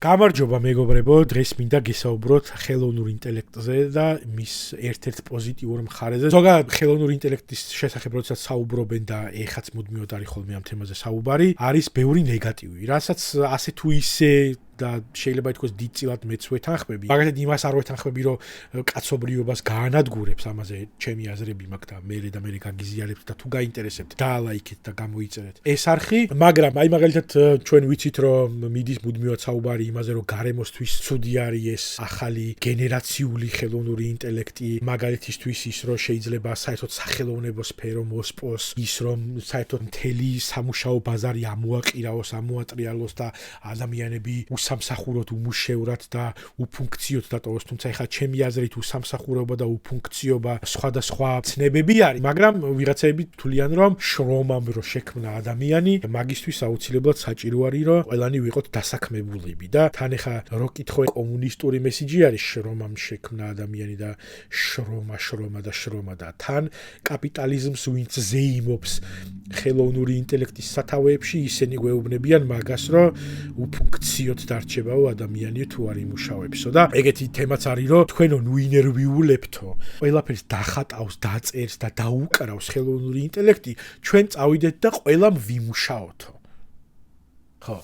გამარჯობა მეგობრებო, დღეს მინდა გესაუბროთ ხელოვნურ ინტელექტზე და მის ერთ-ერთ პოზიტიურ მხარეზე. ზოგადად ხელოვნური ინტელექტის შესახებ როდესაც საუბრობენ და ეხაც მუდმივად არის ხოლმე ამ თემაზე საუბარი, არის ბევრი ნეგატივი, რასაც ასე თუ ისე და შეიძლება ითქვას დიდწილად მეც ვეთანხმები. მაგალითად იმას არ ვეთანხმები, რომ კაცობრიობას გაანადგურებს, ამაზე ჩემი აზრები მაქვს და მე გაგიზიარებთ და თუ გაინტერესებთ, დაალაიქეთ და გამოიწერეთ ეს არხი, მაგრამ აი მაგალითად ჩვენ ვიცით, რომ მიდის მუდმივად საუბარი იმაზე, რომ გარემოსთვის ცუდი არის ეს ახალი გენერაციული ხელოვნური ინტელექტი, მაგალითისთვის ის, რომ შეიძლება საერთოდ სახელოვნებო სფერო მოსპოს, ის რომ საერთოდ მთელი სამუშაო ბაზარი ამოაყირაოს, ამოატრიალოს და ადამიანები სამსახუროდ უმუშევრად და უფუნქციოდ დატოვოს, თუმცა ეხლა ჩემი აზრით უსამსახურება და უფუნქციობა სხვადასხვა ცნებები არის, მაგრამ ვიღაცები თვლიან, რომ შრომამ რო შექმნა ადამიანი, მაგისთვის აუცილებლად საჭირო არის, რომ ყველანი ვიყოთ დასაქმებულები და თან ეხლა რო კითხო კომუნისტური მესიჯი არის შრომამ შექმნა ადამიანი და შრომა და თან კაპიტალიზმს ვინც ზეიმობს ხელოვნური ინტელექტის სათავეებში, ისინი გვეუბნებიან მაგას, რომ უფუნქციოდ დარჩებაო ადამიანი თუ არ იმუშავებსო და ეგეთი თემაც არის, რომ თქვენო ნუ ინერვიულებთო, ყველაფერს დახატავს, დაწერს და დაუკრავს ხელოვნური ინტელექტი, ჩვენ წავიდეთ და ყველამ ვიმუშაოთო. ხო.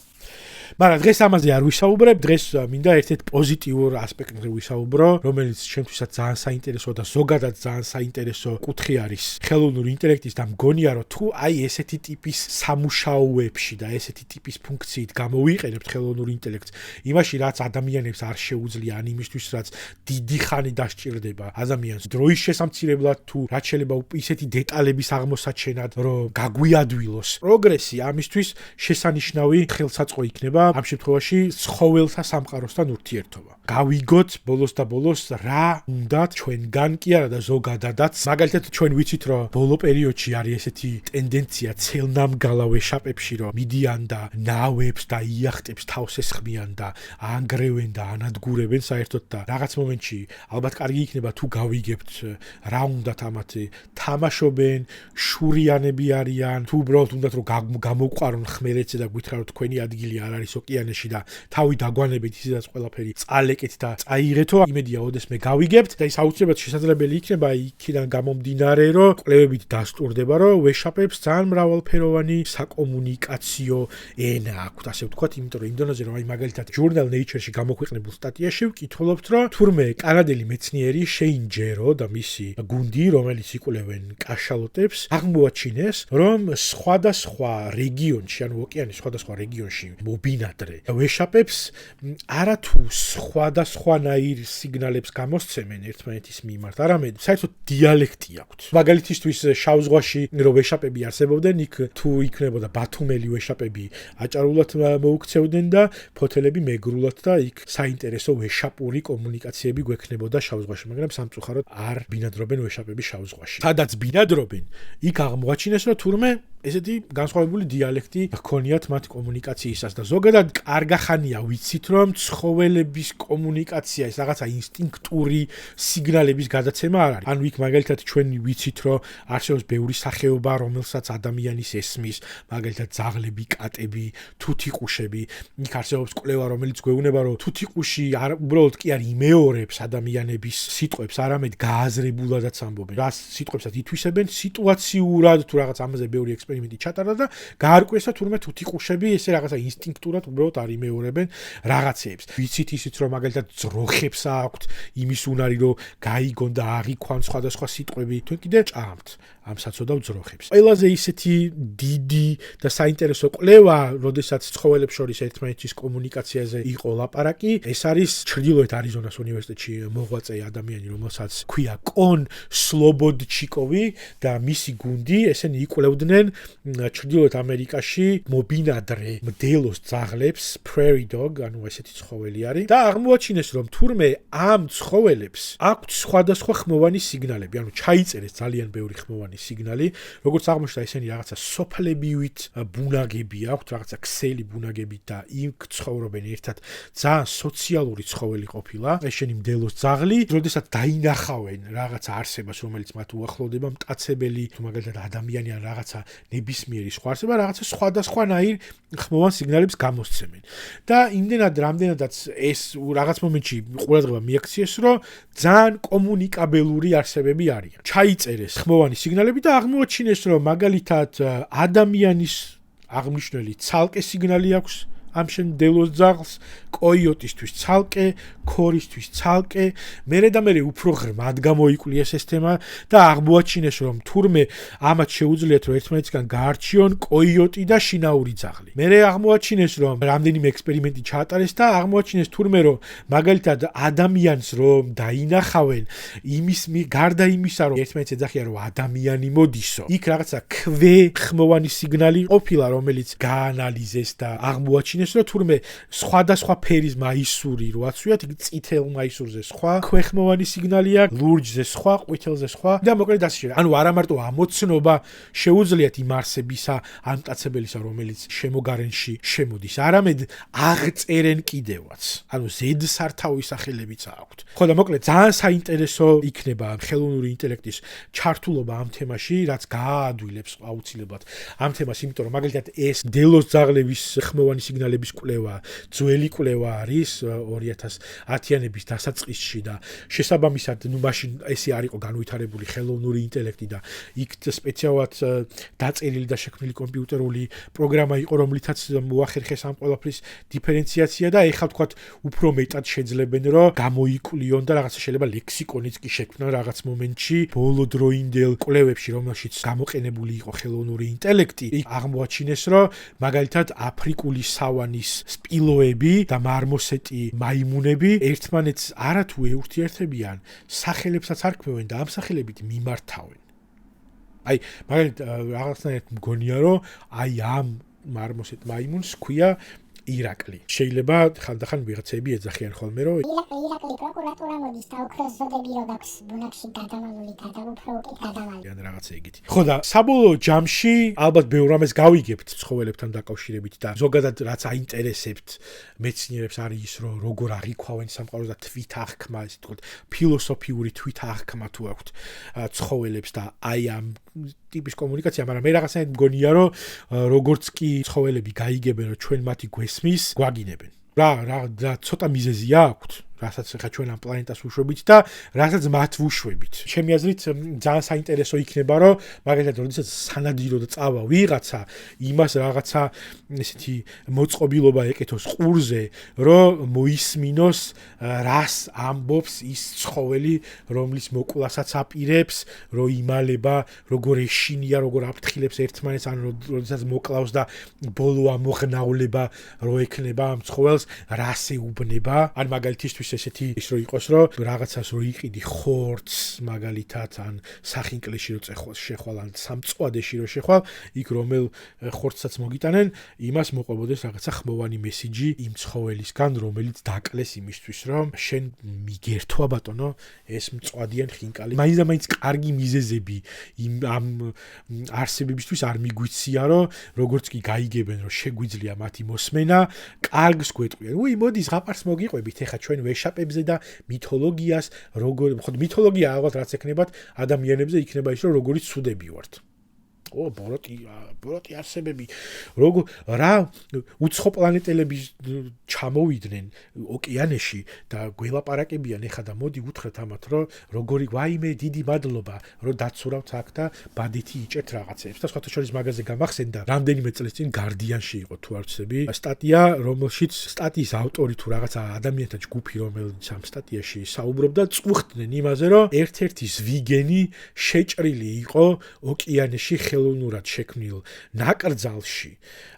მაგრამ დღეს ამაზე არ ვისაუბრებ, დღეს მინდა ერთ-ერთ პოზიტიურ ასპექტზე ვისაუბრო, რომელიც ჩემთვისაც ძალიან საინტერესოა და ზოგადად ძალიან საინტერესო კუთხე არის ხელოვნური ინტელექტის და მგონია, რომ თუ აი ესეთი ტიპის სამუშაოებში და ესეთი ტიპის ფუნქციით გამოვიყენებთ ხელოვნურ ინტელექტს, იმაში რაც ადამიანებს არ შეუძლია, ან იმისთვის რაც დიდი ხანი დასჭირდება ადამიანს დროის შესამცირებლად თუ რაც შეიძლება ისეთი დეტალების აღმოსაჩენად, რომ გაგვიადვილოს პროგრესი, ამისთვის შესანიშნავი ხელსაწყო იქნება ამ შემთხვევაში ცხოველთა სამყაროსთან ურთიერთობა. გავიგოთ ბოლოს და ბოლოს რა უნდათ ჩვენგან კი არა და ზოგადადაც. მაგალითად ჩვენ ვიცით, რომ ბოლო პერიოდში არის ესეთი ტენდენცია ცელნამგალა ვეშაპებში, რომ მიდიან და ნავებს და იახტებს თავს ესხმიან და ანგრევენ და ანადგურებენ საერთოდ და რაღაც მომენტში ალბათ კარგი იქნება თუ გავიგებთ რა უნდათ ამათი თამაშობენ, შურიანები არიან, თუ უბრალოდ უნდათ რომ გამოყვარონ ხმელეთზე და გვითხრათ თქვენი ადგილი არ არის ოკეანეში და თავი დაგვანებით ისედაც ყველაფერი წალეკეთ და წაიღეთო, იმედია ოდესმე გავიგებთ და ის აუცილებლად შესაძლებელი იქნება იქიდან გამომდინარე, რომ კვლევებით დასტურდება, რომ ვეშაპებს ძალიან მრავალფეროვანი საკომუნიკაციო ენა აქვთ, ასე ვთქვათ, იმიტომ რომ იმ დონეზე რომ აი მაგალითად ჟურნალ Nature-ში გამოქვეყნებულ სტატიაში ვკითხულობთ, რომ თურმე კანადელი მეცნიერი შეინ ჯერო და მისი გუნდი, რომელიც იკვლევენ კაშალოტებს, აღმოაჩინეს, რომ სხვადასხვა რეგიონში, ანუ ოკეანის სხვადასხვა რეგიონში მობინადრე ვეშაპებს არათუ სხვადასხვანაირ სიგნალებს გამოსცემენ ერთმანეთის მიმართ, არამედ საერთოდ დიალექტი აქვთ. მაგალითისთვის შავ ზღვაში რო ვეშაპები არსებობდნენ, იქ თუ იქნებოდა ბათუმელი ვეშაპები აჭარულად მოუქცევდნენ და ფოთელები მეგრულად და იქ საინტერესო ვეშაპური კომუნიკაციები გვექნებოდა შავ ზღვაში, მაგრამ სამწუხაროდ არ ბინადრობენ ვეშაპები შავ ზღვაში. სადაც ბინადრობენ, იქ აღმოაჩინეს, რომ თურმე ესეთი განსხვავებული დიალექტი ჰქონიათ მათ კომუნიკაციისას და ზოგადად კარგახანია ვიცით, რომ ცხოველების კომუნიკაცია ეს რაღაცა ინსტინქტური სიგნალების გადაცემა არ არის. ანუ იქ მაგალითად ჩვენ ვიცით, რომ არსებობს ბევრი სახეობა, რომელსაც ადამიანის ესმის, მაგალითად ძაღლები, კატები, თუთიყუშები. იქ არსებობს კვლევა, რომელიც გვეუბნება, რომ თუთიყუში უბრალოდ კი არ იმეორებს ადამიანების სიტყვებს, არამედ გააზრებულადაც ამბობენ. რა სიტყვებსაც ითვისებენ სიტუაციურად, თუ რაღაც ამაზე ბევრი ექსპერიმენტი ჩატარდა და გაარკვიეს, რომ თურმე თუთიყუშები ესე რაღაცა ინსტინქტურად უბრალოდ არ იმეორებენ რაღაცეებს. ვიცით ისიც, რომ მაგალითად ძროხებს აქვთ იმის უნარი, რომ გაიგონ და აღიქვან სხვადასხვა სიტყვები, თუ კიდე ჭამთ ამ საცოდავ ძროხებს. ყველაზე ისეთი დიდი და საინტერესო კვლევა, როდესაც ცხოველებს შორის ერთმანეთის კომუნიკაციაზე იყო ლაპარაკი, ეს არის ჩრდილოეთ არიზონას უნივერსიტეტში მოღვაწე ადამიანი, რომელსაც ქვია კონ სლობოდჩიკოვი და მისი გუნდი, ესენი იკვლევდნენ ჩრდილოეთ ამერიკაში მობინადრე მდელოს ძაღლებს, prairie dog, ანუ ესეთი ცხოველი არის და აღმოაჩინეს, რომ თურმე ამ ცხოველებს აქვთ სხვადასხვა ხმოვანი სიგნალები, ანუ ჩაიწერეს ძალიან ბევრი ხმოვანი სიგნალი, როგორც აღმოჩნდა, ესენი რაღაცა სოფლებივით ბუნაგები აქვთ, რაღაცა ქსელი ბუნაგებით და იქ ცხოვრობენ ერთად. ძალიან სოციალური ცხოველი ყოფილა, ესენი მდელოს ძაღლი, როდესაც დაინახავენ რაღაცა არსებას, რომელიც მათ უახლოვდება, მტაცებელი, თუ მაგალითად ადამიანი ან რაღაცა ნებისმიერი სხვა არსება რაღაცა სხვადასხვანაირ ხმოვან სიგნალებს გამოსცემენ. და იმდენად რამდენადაც ეს რაღაც მომენტში ყურადღება მიაქციეს, რომ ძალიან კომუნიკაბელური არსებები არიან. ჩაიწერეს ხმოვანი სიგნალები და აღმოაჩინეს, რომ მაგალითად ადამიანის აღნიშნული ცალკე სიგნალი აქვს ამ შემდელოს ძაღლს, კოიოტისთვის ცალკე, ქორისთვის ცალკე, მერე უფრო ღრმად გამოიკვლიეს ეს თემა და აღმოაჩინეს, რომ თურმე ამათ შეუძლიათ, რომ ერთმანეთისგან გაარჩიონ კოიოტი და შინაური ძაღლი. მერე აღმოაჩინეს, რომ რამდენიმე ექსპერიმენტი ჩაატარეს და აღმოაჩინეს თურმე, რომ მაგალითად ადამიანს რომ დაინახავენ, გარდა იმისა, რომ ერთმანეთს ეძახიან, რომ ადამიანი მოდისო, იქ რაღაცა ხმოვანი სიგნალი ყოფილა, რომელიც გაანალიზეს და აღმოაჩინეს, რომ თურმე სხვადასხვა ფერის მაისური რო აცვიათ, იქ წითელ მაისურზე სხვა ქვეხმოვანი სიგნალია, ლურჯზე სხვა, ყვითელზე სხვა და მოკლედ ასე შეიძლება. ანუ არა მარტო ამოცნობა შეუძლიათ იმ არსებისა, ამ მტაცებელისა, რომელიც შემოგარენში შემოდის, არამედ აღწერენ კიდევაც. ანუ ზედსართავი სახელებიც აქვთ. ხო და მოკლედ ძალიან საინტერესო იქნება ხელოვნური ინტელექტის ჩართულობა ამ თემაში, რაც გააადვილებს აუცილებლად ამ თემას, იმიტომ რომ მაგალითად ეს დელოს ძაღლების ხმოვანი სიგნალების კვლევა, ძველი კვლევა არის 2010-იანების დასაწყისში და შესაბამისად, მაშინ ესე არ იყო განვითარებული ხელოვნური ინტელექტი და იქ სპეციალურად დაწერილი და შექმნილი კომპიუტერული პროგრამა იყო, რომლითაც მოახერხეს ამ ყველაფრის დიფერენციაცია და ეხლა ვთქვათ, უფრო მეტად შეძლებენ, რომ გამოიკვლიონ და რაღაცა შეიძლება ლექსიკონიც კი შექმნან რაღაც მომენტში, ბოლო დროინდელ კვლევებში, რომელშიც გამოყენებული იყო ხელოვნური ინტელექტი, იქ აღმოაჩინეს, რომ მაგალითად აფრიკული სავანის სპილოები და მარმოსეტი მაიმუნები ერთმანეთს არათუ ეურთიერთებიან, სახელებსაც არ ქმნიან და ამ სახელებით მიმართავენ. აი, მაგალითად რაღაცნაირად მგონია, რომ აი ამ მარმოსეტ მაიმუნს ჰქვია ირაკლი. შეიძლება ხანდახან ვიღაცები ეძახიან ხოლმე, რომ ირაკლი პროკურატურა მოდის და ოქროს ზოდები რო გაქვს ბუნაგში გადამალული გადაუფრო უკეთ გადამალული. ან რაღაცა ეგეთი. ხო და საბოლოო ჯამში ალბათ ბევრ რამეს გავიგებთ ცხოველებთან დაკავშირებით და ზოგადად რაც აინტერესებთ მეცნიერებს არის ის, რომ როგორ აღიქვავენ სამყაროს და თვით აღქმა, ესე ვთქვათ, ფილოსოფიური თვით აღქმა თუ აქვთ ცხოველებს და აი ამ ტიპის კომუნიკაცია, მაგრამ მე რაღაცნაირად მგონია, რომ როგორც კი ცხოველები გაიგებენ, რომ ჩვენ მათი გვესმის, გვაგინებენ. რა ცოტა მიზეზია აქვთ, რასაც ხა ჩვენ ამ პლანეტას ვუშვებით და რასაც მათ ვუშვებით. ჩემი აზრით ძალიან საინტერესო იქნება, რომ მაგალითად, როდესაც სანადიროდ წავა ვიღაცა, იმას რაღაცა ესეთი მოწყობილობა ეკეთოს ყურზე, რომ მოისმინოს, რას ამბობს ის ცხოველი, რომლის მოკვლასაც აპირებს, რომ იმალება, როგორ ეშინია, როგორ აფრთხილებს ერთმანეთს, ან როდესაც მოკლავს და ბოლო ამოღნავლება რო ექნება ამ ცხოველს, რას ეუბნება, ან მაგალითისთვის ესეთი ის რო იყოს, რომ რაღაცას რო იყიდი ხორცს მაგალითად ან სახინკლეში რო შეხვალ ან სამწვადეში რო შეხვალ, იქ რომელ ხორცსაც მოგიტანენ, იმას მოყვებოდეს რაღაცა ხმოვანი მესიჯი იმ ცხოველისგან, რომელიც დაკლეს იმისთვის, რომ შენ მიგერთვა ბატონო ეს მწვადიან ხინკალი. მაინც და მაინც კარგი მიზეზები ამ არსებებისთვის არ მიგვიცია, რომ როგორც კი გაიგებენ, რომ შეგვიძლია მათი მოსმენა, კარგს გვეტყვიან. უი, მოდი ზღაპარს მოგიყვებით, ეხა ჩვენ ვეშაპებზე და მითოლოგიას, როგორ ხო მითოლოგია ალბათ რაც ექნებათ ადამიანებზე იქნება ის, რომ როგორი ცუდები ვართ. ბოროტი არსებები, რა უცხო პლანეტელები ჩამოვიდნენ ოკეანეში და გველაპარაკებიან ეხა და მოდი უთხრეთ ამათ, რომ როგორი ვაიმე დიდი მადლობა, რომ დაცურავთ აქ და ბადეთი იჭერთ რაღაცებს. და სხვათა შორის მაგაზე გამახსენდა რამდენიმე წელს წინ გარდიანში იყო თუ არ ვცდები სტატია, რომელშიც სტატიის ავტორი თუ რაღაცა ადამიანთა ჯგუფი, რომელიც ამ სტატიაში საუბრობდა, წუხდნენ იმაზე, რომ ერთ-ერთი ზვიგენი შეჭრილი იყო ოკეანეში ხელოვნურად შექმნილ ნაკრძალში,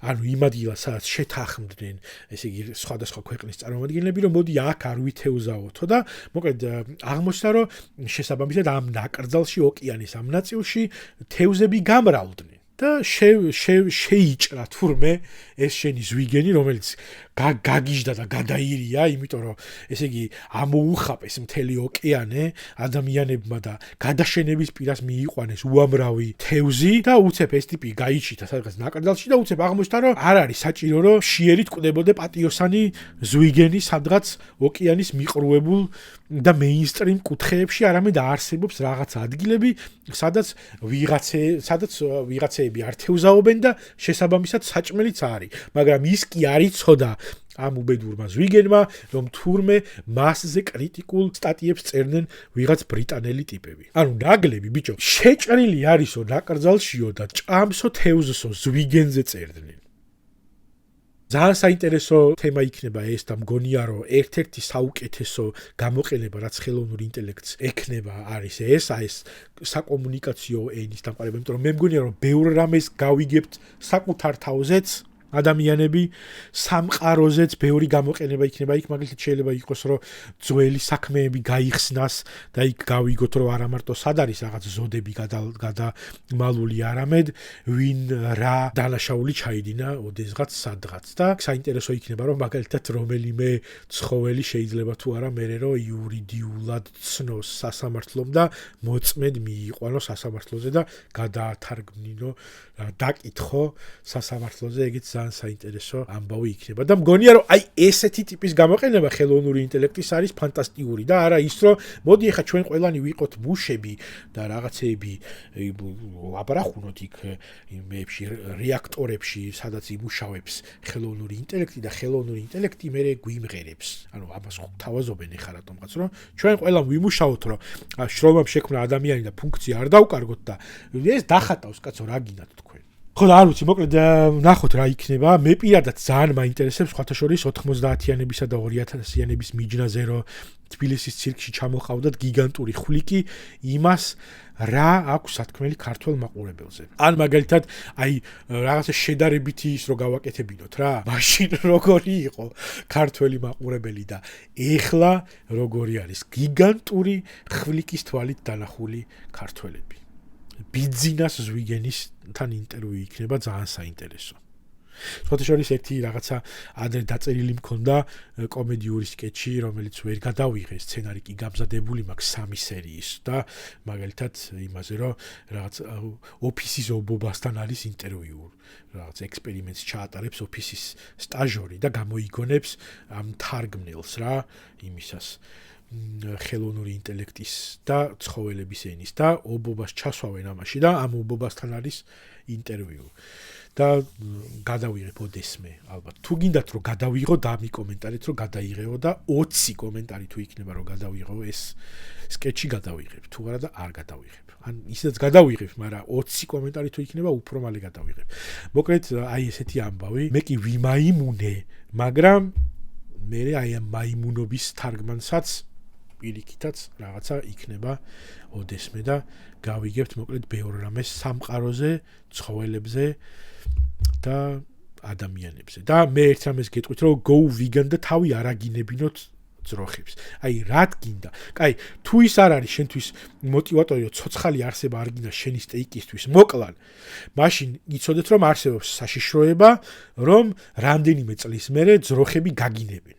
ანუ იმ ადგილას, სადაც შეთანხმდნენ, ესე იგი სხვადასხვა ქვეყნის წარმომადგენლები, რომ მოდი აქ არ ვითეუზაოთო და მოკლედ აღმოჩნდა, რომ შესაბამისად ამ ნაკრძალში ოკეანის ამ ნაწილში თევზები გამრავლდნენ. და შეიჭრა თურმე ეს შენი ზვიგენი, რომელიც გაგიჟდა და გადაირია, იმიტომ რომ ესე იგი ამოუხაპეს მთელი ოკეანე ადამიანებმა და გადაშენების პირას მიიყვანეს უამრავი თევზი და უცებ ეს ტიპი გაიჩიტა სადღაც ნაკრძალში და უცებ აღმოჩნდა რომ არ არის საჭირო რომ შიერით კვდებოდე პატიოსანი ზვიგენი სადღაც ოკეანის მიყრუებულ და მეინსტრიმ კუთხეებში, არამედ არსებობს რაღაც ადგილები, სადაც ვიღაცეები არ თევზაობენ და შესაბამისად საჭმელიც არის, მაგრამ ის კი არ იცოდა ამ უბედურმა ზვიგენმა, რომ თურმე მასზე კრიტიკულ სტატიებს წერდნენ ვიღაც ბრიტანელი ტიპები. ანუ ნაგლები ბიჭო, შეჭრილი არისო ნაკრძალშიო და ჭამსო თევზსო ზვიგენზე წერდნენ. ძალიან საინტერესო თემა იქნება ეს და მგონია რომ ერთ-ერთი საუკეთესო გამოყენება რაც ხელოვნურ ინტელექტს ექნება არის ეს საკომუნიკაციო ენის დამყარება, იმიტომ რომ მე მგონია რომ ბევრ რამეს გავიგებთ საკუთარ თავზეც ადამიანები სამყაროზეც ბევრი გამოყენება იქნება იქ მაგალითად შეიძლება იყოს რომ ძველი საქმეები გაიხსნას და იქ გავიგოთ რომ არა მარტო სად არის რაღაც ზოდები გადამალული არამედ ვინ რა დანაშაული ჩაიდინა ოდესღაც სადღაც და საინტერესო იქნება რომ მაგალითად რომელიმე ცხოველი შეიძლება თუ არა მერე რომ იურიდიულად ცნოს სასამართლომ და მოწმედ მიიყვანოს სასამართლოზე და გადაათარგმნინო დაკითხო სასამართლოზე ეგეც ძალიან საინტერესო ამბავი იქნება და მგონია რომ აი ესეთი ტიპის გამოყენება ხელოვნური ინტელექტის არის ფანტასტიკური და არა ის რომ მოდი ახლა ჩვენ ყველანი ვიყოთ მუშები და რაღაცეები აბრახუნოთ იქ იმებში რეაქტორებში სადაც იმუშავებს ხელოვნური ინტელექტი და ხელოვნური ინტელექტი მერე გვიმღერებს ანუ ამას თავაზობენ ახლა რატომღაც რომ ჩვენ ყველამ ვიმუშაოთ რომ შრომამ შექმნა ადამიანი და ფუნქცია არ დავკარგოთ და ეს დახატავს კაცო რა გინდათ თქვენ ხო და არ ვიცი, მოკლედ ნახოთ რა იქნება. მე პირადად ძალიან მაინტერესებს სხვათა შორის 90-იანებისა და 2000-იანების მიჯნაზე რომ თბილისის ცირკში ჩამოყავდათ გიგანტური ხვლიკი იმას რა აქვს სათქმელი ქართველ მაყურებელზე. ან მაგალითად აი რაღაცა შედარებითი ის რო გავაკეთებინოთ რა. მაშინ როგორი იყო ქართველი მაყურებელი და ეხლა როგორი არის გიგანტური ხვლიკის თვალით დანახული ქართველები. ბიძინას ზვიგენისთან ინტერვიუ იქნება ძალიან საინტერესო. სხვათა შორის ერთი რაღაცა ადრე დაწერილი მქონდა კომედიური სკეჩი, რომელიც ვერ გადავიღე, სცენარი კი გამზადებული მაქვს 3 სერიის და მაგალითად იმაზე რომ რაღაც ოფისის ობობასთან არის ინტერვიუ, რაღაც ექსპერიმენტს ჩაატარებს ოფისის სტაჟორი და გამოიგონებს ამ თარგმნელს რა, იმისას ხელოვნური ინტელექტის და ცხოველების ენის და ობობას ჩასვავენ ამაში და ამ ობობასთან არის ინტერვიუ და გადავიღებ ოდესმე ალბათ თუ გინდათ რომ გადავიღო და ამი კომენტარით რომ გადაიღეო და 20 კომენტარი თუ იქნება რომ გადავიღო ეს სკეჩი გადავიღებ თუ არა და არ გადავიღებ ან ისედაც გადავიღებ მაგრამ 20 კომენტარი თუ იქნება უფრო მალე გადავიღებ მოკლედ აი ესეთი ამბავი მე კი ვიმაიმუნე მაგრამ მე აი ამ მაიმუნობის თარგმანსაც პირიქითაც რაღაცა იქნება ოდესმე და გავიგებთ მოკლედ ბევრ რამეს სამყაროზე, ცხოველებზე და ადამიანებზე. და მე ერთ რამეს გეტყვით რომ go vegan და თავი არ აგინებინოთ ძროხებს. აი რად გინდა? კაი, თუ ის არ არის შენთვის мотиваტორი რომ ცოცხალი არსება არ გინდა შენი სტეიკისთვის მოკლან, მაშინ იცოდეთ რომ არსებობს საშიშროება რომ რამდენიმე წლის მერე ძროხები გაგინებენ.